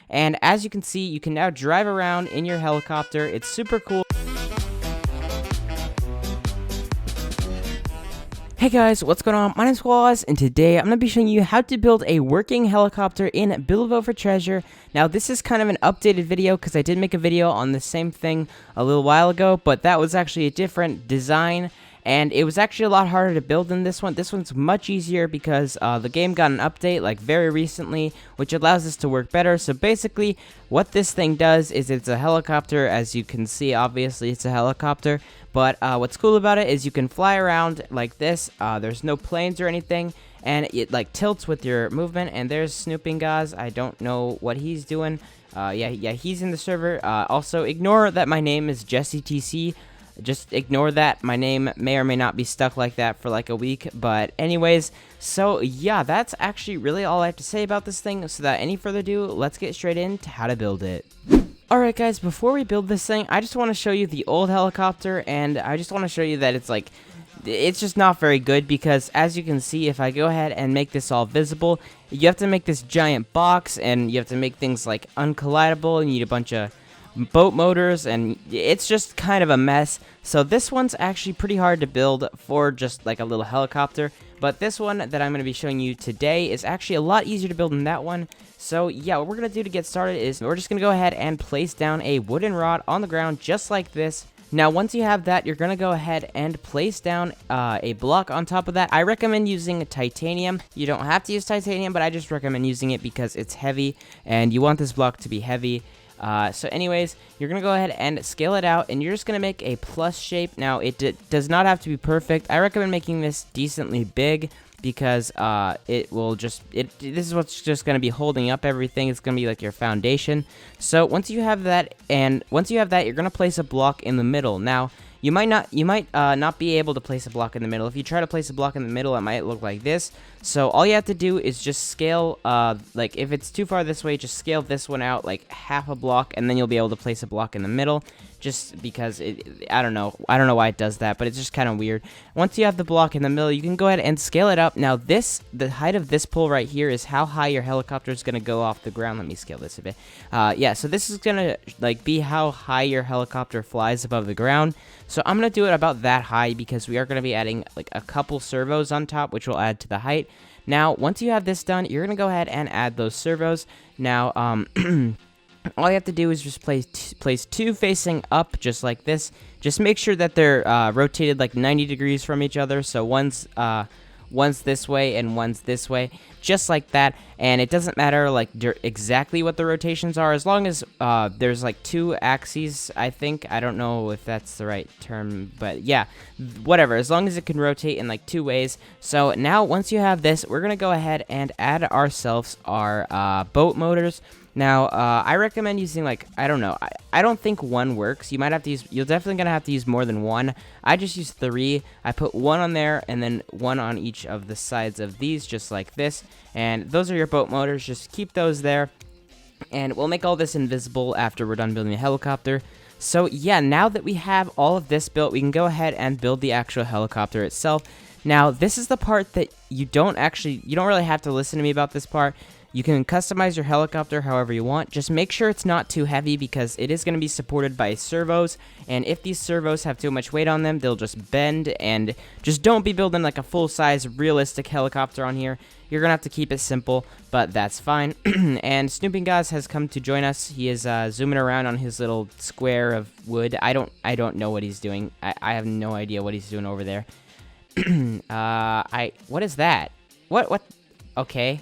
And as you can see, you can now drive around in your helicopter. It's super cool. Hey guys, what's going on? My name's Wazz, and today I'm going to be showing you how to build a working helicopter in Build for Treasure. Now, this is kind of an updated video because I did make a video on the same thing a little while ago, but that was actually a different design, and it was actually a lot harder to build than this one. This one's much easier because the game got an update like very recently, which allows this to work better. So basically, what this thing does is it's a helicopter. As you can see, obviously it's a helicopter. But what's cool about it is you can fly around like this. There's no planes or anything, and it like tilts with your movement. And there's Snooping Wazz. I don't know what he's doing. Yeah, he's in the server. Also, ignore that my name is JesseTC. Just ignore that. My name may or may not be stuck like that for like a week. But anyways, so yeah, that's actually really all I have to say about this thing. So without any further ado, let's get straight into how to build it. Alright guys, before we build this thing, I just want to show you the old helicopter, and I just want to show you that it's just not very good, because as you can see, if I go ahead and make this all visible, you have to make this giant box, and you have to make things like uncollidable, and you need a bunch of boat motors, and it's just kind of a mess. So this one's actually pretty hard to build for just like a little helicopter, but this one that I'm going to be showing you today is actually a lot easier to build than that one. So yeah, what we're going to do to get started is we're just going to go ahead and place down a wooden rod on the ground just like this. Now, once you have that, you're going to go ahead and place down a block on top of that. I recommend using titanium. You don't have to use titanium, but I just recommend using it because it's heavy, and you want this block to be heavy. So anyways, you're going to go ahead and scale it out, and you're just going to make a plus shape. Now, it does not have to be perfect. I recommend making this decently big, because this is what's just going to be holding up everything. It's going to be like your foundation. So once you have that, you're going to place a block in the middle. Now, you might not be able to place a block in the middle. If you try to place a block in the middle, it might look like this. So all you have to do is just scale, like if it's too far this way, just scale this one out like half a block, and then you'll be able to place a block in the middle. Just because I don't know why it does that, but it's just kind of weird. Once you have the block in the middle, you can go ahead and scale it up. Now the height of this pole right here is how high your helicopter is going to go off the ground. Let me scale this a bit. Yeah, so this is going to like be how high your helicopter flies above the ground. So I'm going to do it about that high, because we are going to be adding like a couple servos on top, which will add to the height. Now, once you have this done, you're going to go ahead and add those servos. Now, all you have to do is just place two facing up, just like this. Just make sure that they're rotated like 90 degrees from each other. So one's this way and one's this way, just like that. And it doesn't matter like exactly what the rotations are, as long as there's like two axes, I think. I don't know if that's the right term, but yeah, whatever, as long as it can rotate in like two ways. So now once you have this, we're gonna go ahead and add ourselves our boat motors. Now, I recommend using, like, I don't know, I don't think one works. You're definitely going to have to use more than one. I just use 3. I put one on there, and then one on each of the sides of these, just like this. And those are your boat motors. Just keep those there. And we'll make all this invisible after we're done building the helicopter. So, yeah, now that we have all of this built, we can go ahead and build the actual helicopter itself. Now, this is the part that you don't really have to listen to me about this part. You can customize your helicopter however you want. Just make sure it's not too heavy, because it is going to be supported by servos, and if these servos have too much weight on them, they'll just bend. And just don't be building like a full-size realistic helicopter on here. You're going to have to keep it simple, but that's fine. And Snooping Wazz has come to join us. He is zooming around on his little square of wood. I don't know what he's doing. I have no idea what he's doing over there. What is that? What? Okay.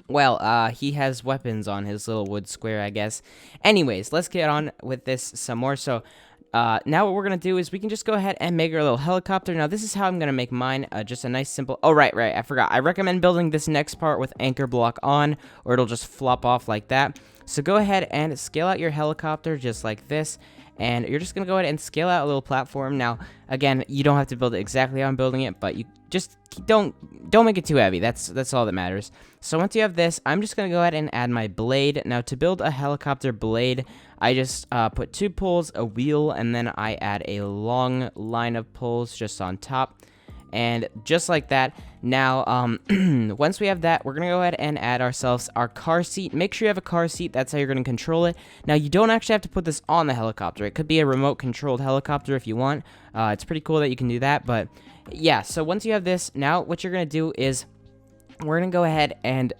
Well, he has weapons on his little wood square, I guess. Anyways, let's get on with this some more. So, now what we're going to do is we can just go ahead and make our little helicopter. Now, this is how I'm going to make mine. Just a nice simple... Oh, right, I forgot. I recommend building this next part with anchor block on, or it'll just flop off like that. So go ahead and scale out your helicopter just like this. And you're just going to go ahead and scale out a little platform. Now, again, you don't have to build it exactly how I'm building it, but you just don't make it too heavy. That's all that matters. So once you have this, I'm just going to go ahead and add my blade. Now, to build a helicopter blade, I just put 2 poles, a wheel, and then I add a long line of poles just on top. And just like that, now, once we have that, we're going to go ahead and add ourselves our car seat. Make sure you have a car seat. That's how you're going to control it. Now, you don't actually have to put this on the helicopter. It could be a remote-controlled helicopter if you want. It's pretty cool that you can do that, but yeah, so once you have this, now what you're going to do is we're going to go ahead and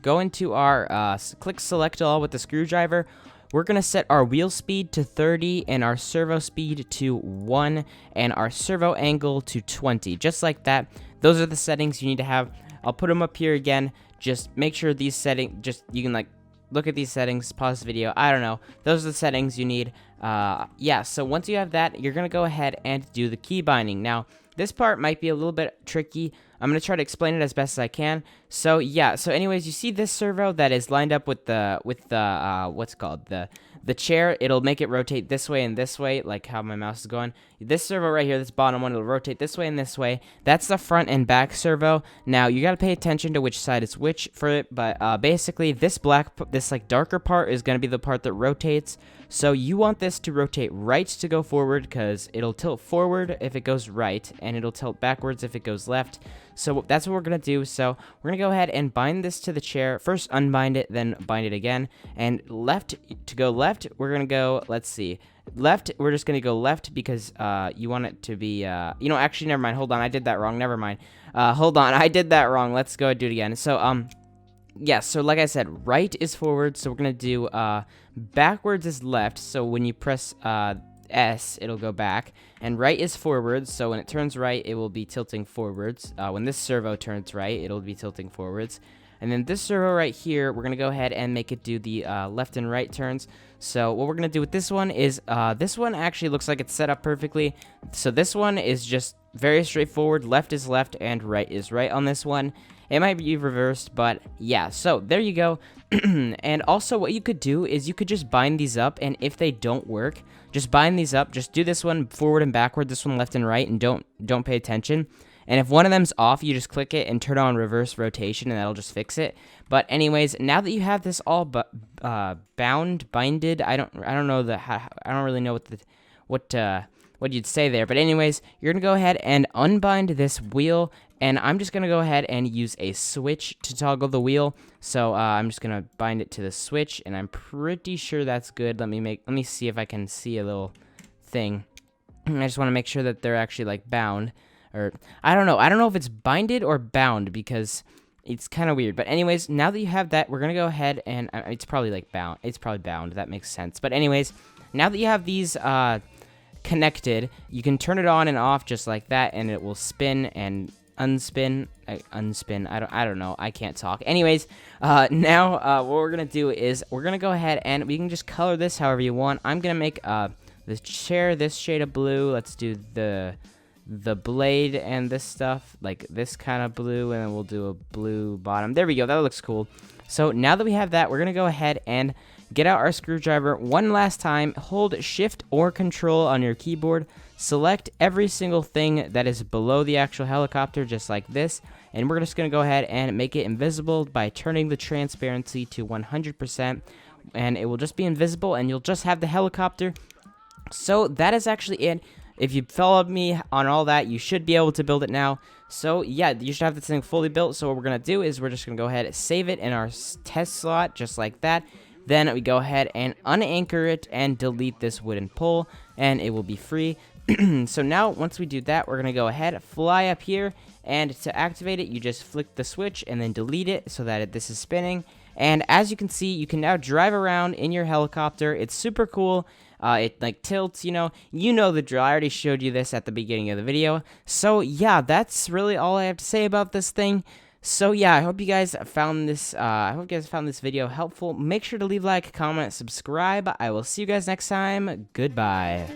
go into our click select all with the screwdriver. We're going to set our wheel speed to 30 and our servo speed to 1 and our servo angle to 20. Just like that. Those are the settings you need to have. I'll put them up here again. Just make sure these settings, you can like look at these settings, pause the video. I don't know. Those are the settings you need. Yeah, so once you have that, you're going to go ahead and do the key binding. Now, this part might be a little bit tricky. I'm going to try to explain it as best as I can. So, yeah. So, anyways, you see this servo that is lined up with the what's it called? The chair. It'll make it rotate this way and this way, like how my mouse is going. This servo right here, this bottom one, it'll rotate this way and this way. That's the front and back servo. Now, you got to pay attention to which side is which for it, but basically, this like darker part is going to be the part that rotates. So, you want this to rotate right to go forward because it'll tilt forward if it goes right, and it'll tilt backwards if it goes left. So that's what we're going to do. So we're going to go ahead and bind this to the chair. First unbind it, then bind it again. And left, to go left, we're going to go, let's see. Left, we're just going to go left because you want it to be, you know, actually, never mind. Hold on, I did that wrong. Never mind. Hold on, I did that wrong. Let's go and do it again. So, yeah, so like I said, right is forward. So we're going to do backwards is left. So when you press S, it'll go back, and right is forwards, so when it turns right, it will be tilting forwards. When this servo turns right, it'll be tilting forwards. And then this servo right here, we're going to go ahead and make it do the left and right turns. So what we're going to do with this one is, this one actually looks like it's set up perfectly. So this one is just very straightforward. Left is left and right is right on this one. It might be reversed, but yeah, so there you go. And also what you could do is you could just bind these up, and if they don't work, just bind these up. Just do this one forward and backward, this one left and right, and don't pay attention. And if one of them's off, you just click it and turn on reverse rotation, and that'll just fix it. But anyways, now that you have this all binded, I don't really know what you'd say there. But anyways, you're gonna go ahead and unbind this wheel, and I'm just gonna go ahead and use a switch to toggle the wheel. So I'm just gonna bind it to the switch, and I'm pretty sure that's good. Let me see if I can see a little thing. I just want to make sure that they're actually like bound, or I don't know if it's binded or bound because it's kind of weird. But anyways, now that you have that, we're gonna go ahead and it's probably like bound. It's probably bound. That makes sense. But anyways, now that you have these connected, you can turn it on and off just like that, and it will spin and unspin. I don't know. I can't talk. Anyways, now what we're gonna do is we're gonna go ahead and we can just color this however you want. I'm gonna make the chair this shade of blue. Let's do the blade and this stuff like this kind of blue, and then we'll do a blue bottom. There we go. That looks cool. So now that we have that, we're gonna go ahead and get out our screwdriver one last time. Hold Shift or Control on your keyboard. Select every single thing that is below the actual helicopter, just like this. And we're just going to go ahead and make it invisible by turning the transparency to 100%. And it will just be invisible, and you'll just have the helicopter. So that is actually it. If you followed me on all that, you should be able to build it now. So yeah, you should have this thing fully built. So what we're going to do is we're just going to go ahead and save it in our test slot, just like that. Then we go ahead and unanchor it and delete this wooden pole, and it will be free. So now, once we do that, we're going to go ahead, fly up here, and to activate it, you just flick the switch and then delete it so that this is spinning. And as you can see, you can now drive around in your helicopter. It's super cool. It like tilts, you know the drill. I already showed you this at the beginning of the video. So yeah, that's really all I have to say about this thing. So yeah, I hope you guys found this video helpful. Make sure to leave a like, comment, subscribe. I will see you guys next time. Goodbye.